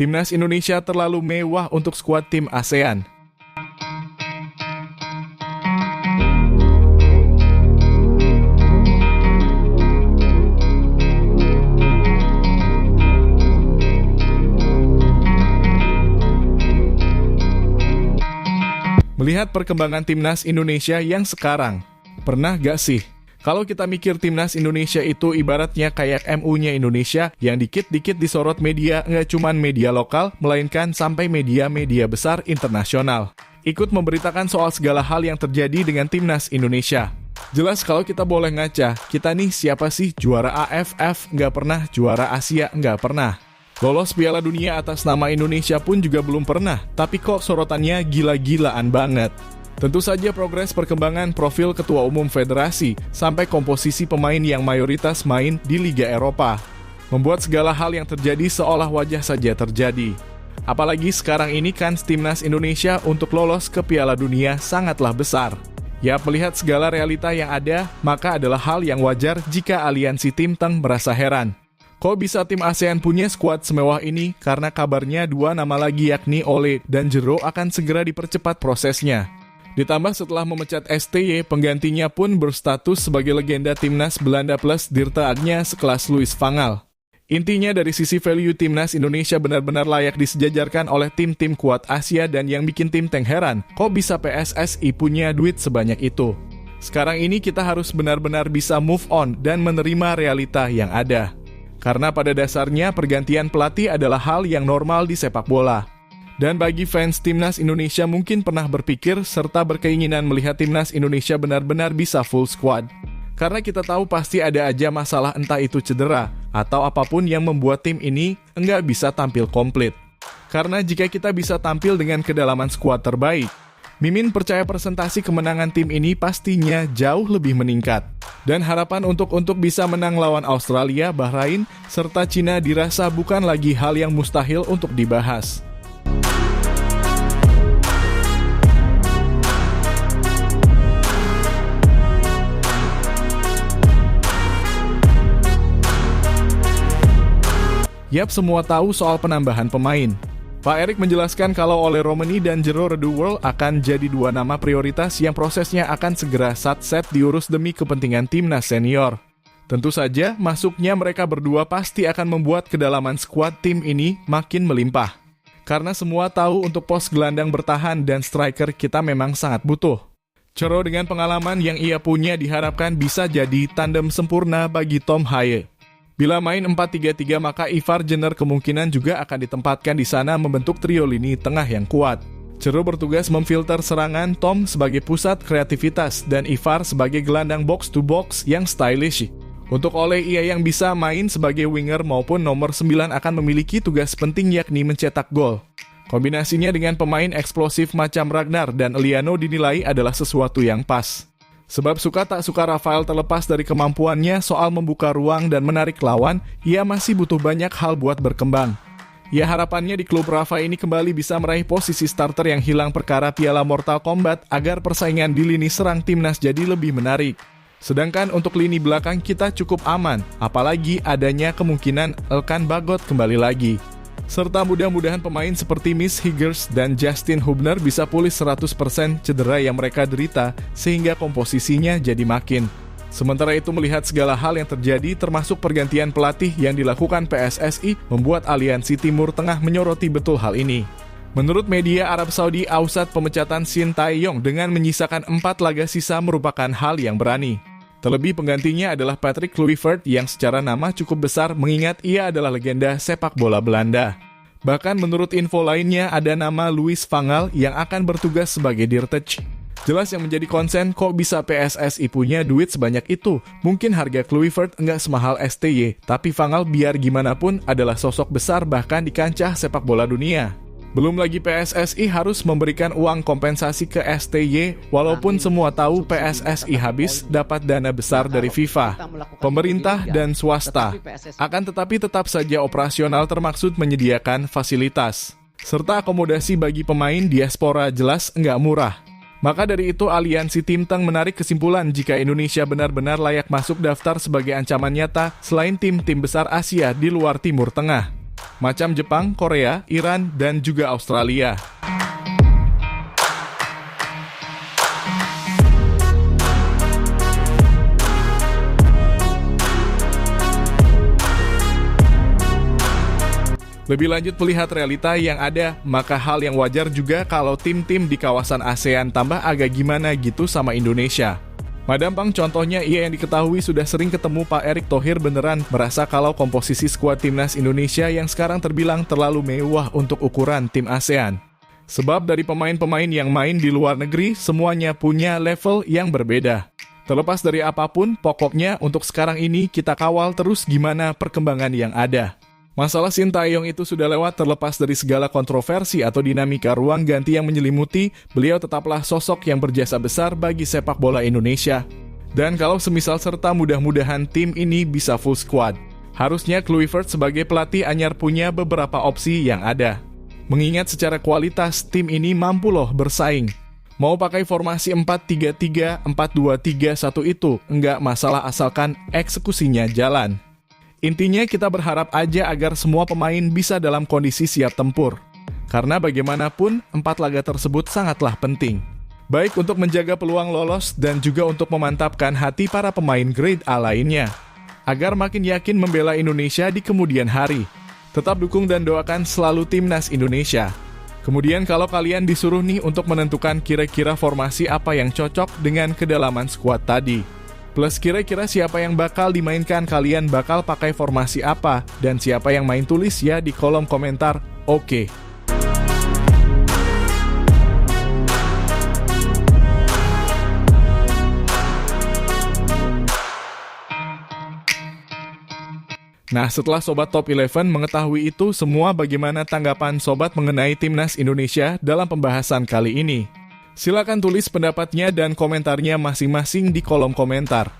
Timnas Indonesia terlalu mewah untuk skuad tim ASEAN. Melihat perkembangan Timnas Indonesia yang sekarang, pernah gak sih? Kalau kita mikir Timnas Indonesia itu ibaratnya kayak MU-nya Indonesia yang dikit-dikit disorot media, nggak cuman media lokal, melainkan sampai media-media besar internasional. Ikut memberitakan soal segala hal yang terjadi dengan Timnas Indonesia. Jelas kalau kita boleh ngaca, kita nih siapa sih juara AFF nggak pernah, juara Asia nggak pernah. Lolos Piala Dunia atas nama Indonesia pun juga belum pernah, tapi kok sorotannya gila-gilaan banget. Tentu saja progres perkembangan profil ketua umum federasi sampai komposisi pemain yang mayoritas main di Liga Eropa membuat segala hal yang terjadi seolah wajah saja terjadi. Apalagi sekarang ini kan Timnas Indonesia untuk lolos ke Piala Dunia sangatlah besar. Ya, melihat segala realita yang ada, maka adalah hal yang wajar jika aliansi Tim Teng merasa heran. Kok bisa tim ASEAN punya skuad semewah ini? Karena kabarnya dua nama lagi yakni Ole dan Jero akan segera dipercepat prosesnya. Ditambah setelah memecat STY, penggantinya pun berstatus sebagai legenda timnas Belanda plus Dirte Agnya sekelas Louis van Gaal. Intinya dari sisi value timnas Indonesia benar-benar layak disejajarkan oleh tim-tim kuat Asia dan yang bikin Tim Teng heran, kok bisa PSSI punya duit sebanyak itu? Sekarang ini kita harus benar-benar bisa move on dan menerima realita yang ada. Karena pada dasarnya pergantian pelatih adalah hal yang normal di sepak bola. Dan bagi fans Timnas Indonesia mungkin pernah berpikir serta berkeinginan melihat Timnas Indonesia benar-benar bisa full squad. Karena kita tahu pasti ada aja masalah entah itu cedera atau apapun yang membuat tim ini enggak bisa tampil komplit. Karena jika kita bisa tampil dengan kedalaman skuad terbaik, Mimin percaya presentasi kemenangan tim ini pastinya jauh lebih meningkat. Dan harapan untuk bisa menang lawan Australia, Bahrain, serta Cina dirasa bukan lagi hal yang mustahil untuk dibahas. Yap, semua tahu soal penambahan pemain. Pak Erik menjelaskan kalau Ole Romani dan Jero Reduworld akan jadi dua nama prioritas yang prosesnya akan segera satset diurus demi kepentingan timnas senior. Tentu saja, masuknya mereka berdua pasti akan membuat kedalaman skuad tim ini makin melimpah. Karena semua tahu untuk pos gelandang bertahan dan striker kita memang sangat butuh. Jero dengan pengalaman yang ia punya diharapkan bisa jadi tandem sempurna bagi Tom Haye. Bila main 4-3-3 maka Ivar Jenner kemungkinan juga akan ditempatkan di sana membentuk trio lini tengah yang kuat. Jero bertugas memfilter serangan, Tom sebagai pusat kreativitas, dan Ivar sebagai gelandang box-to-box yang stylish. Untuk Ole, ia yang bisa main sebagai winger maupun nomor 9 akan memiliki tugas penting yakni mencetak gol. Kombinasinya dengan pemain eksplosif macam Ragnar dan Eliano dinilai adalah sesuatu yang pas. Sebab suka tak suka Rafael terlepas dari kemampuannya soal membuka ruang dan menarik lawan, ia masih butuh banyak hal buat berkembang. Ya, harapannya di klub Rafa ini kembali bisa meraih posisi starter yang hilang perkara Piala Mortal Kombat agar persaingan di lini serang timnas jadi lebih menarik. Sedangkan untuk lini belakang kita cukup aman, apalagi adanya kemungkinan Elkan Bagot kembali lagi. Serta mudah-mudahan pemain seperti Miss Higgers dan Justin Hubner bisa pulih 100% cedera yang mereka derita sehingga komposisinya jadi makin. Sementara itu melihat segala hal yang terjadi termasuk pergantian pelatih yang dilakukan PSSI membuat aliansi Timur Tengah menyoroti betul hal ini. Menurut media Arab Saudi, Ausat pemecatan Shin Tae-yong dengan menyisakan 4 laga sisa merupakan hal yang berani. Terlebih penggantinya adalah Patrick Kluivert yang secara nama cukup besar mengingat ia adalah legenda sepak bola Belanda. Bahkan menurut info lainnya ada nama Louis van Gaal yang akan bertugas sebagai Dirtej. Jelas yang menjadi konsen kok bisa PSSI punya duit sebanyak itu. Mungkin harga Kluivert enggak semahal STY, tapi van Gaal biar gimana pun adalah sosok besar bahkan di kancah sepak bola dunia. Belum lagi PSSI harus memberikan uang kompensasi ke STY, walaupun semua tahu PSSI habis dapat dana besar dari FIFA, pemerintah, dan swasta. Akan tetapi tetap saja operasional termaksud menyediakan fasilitas. Serta akomodasi bagi pemain diaspora jelas enggak murah. Maka dari itu aliansi Tim Teng menarik kesimpulan jika Indonesia benar-benar layak masuk daftar sebagai ancaman nyata selain tim-tim besar Asia di luar Timur Tengah. macam Jepang, Korea, Iran, dan juga Australia. Lebih lanjut melihat realita yang ada, maka hal yang wajar juga kalau tim-tim di kawasan ASEAN tambah agak gimana gitu sama Indonesia. Madam Pang contohnya ia yang diketahui sudah sering ketemu Pak Erick Thohir beneran merasa kalau komposisi skuad timnas Indonesia yang sekarang terbilang terlalu mewah untuk ukuran tim ASEAN. Sebab dari pemain-pemain yang main di luar negeri, semuanya punya level yang berbeda. Terlepas dari apapun, pokoknya untuk sekarang ini kita kawal terus gimana perkembangan yang ada. Masalah Sintayong itu sudah lewat terlepas dari segala kontroversi atau dinamika ruang ganti yang menyelimuti, beliau tetaplah sosok yang berjasa besar bagi sepak bola Indonesia. Dan kalau semisal serta mudah-mudahan tim ini bisa full squad. Harusnya Kluivert sebagai pelatih anyar punya beberapa opsi yang ada. Mengingat secara kualitas tim ini mampu loh bersaing. Mau pakai formasi 4-3-3, 4-2-3-1 itu enggak masalah asalkan eksekusinya jalan. Intinya kita berharap aja agar semua pemain bisa dalam kondisi siap tempur. Karena bagaimanapun, 4 laga tersebut sangatlah penting. Baik untuk menjaga peluang lolos dan juga untuk memantapkan hati para pemain grade A lainnya. Agar makin yakin membela Indonesia di kemudian hari. Tetap dukung dan doakan selalu timnas Indonesia. Kemudian kalau kalian disuruh nih untuk menentukan kira-kira formasi apa yang cocok dengan kedalaman skuad tadi. Plus kira-kira siapa yang bakal dimainkan, kalian bakal pakai formasi apa, dan siapa yang main tulis ya di kolom komentar. Oke. Nah, setelah Sobat Top 11 mengetahui itu semua, bagaimana tanggapan Sobat mengenai timnas Indonesia dalam pembahasan kali ini? Silakan tulis pendapatnya dan komentarnya masing-masing di kolom komentar.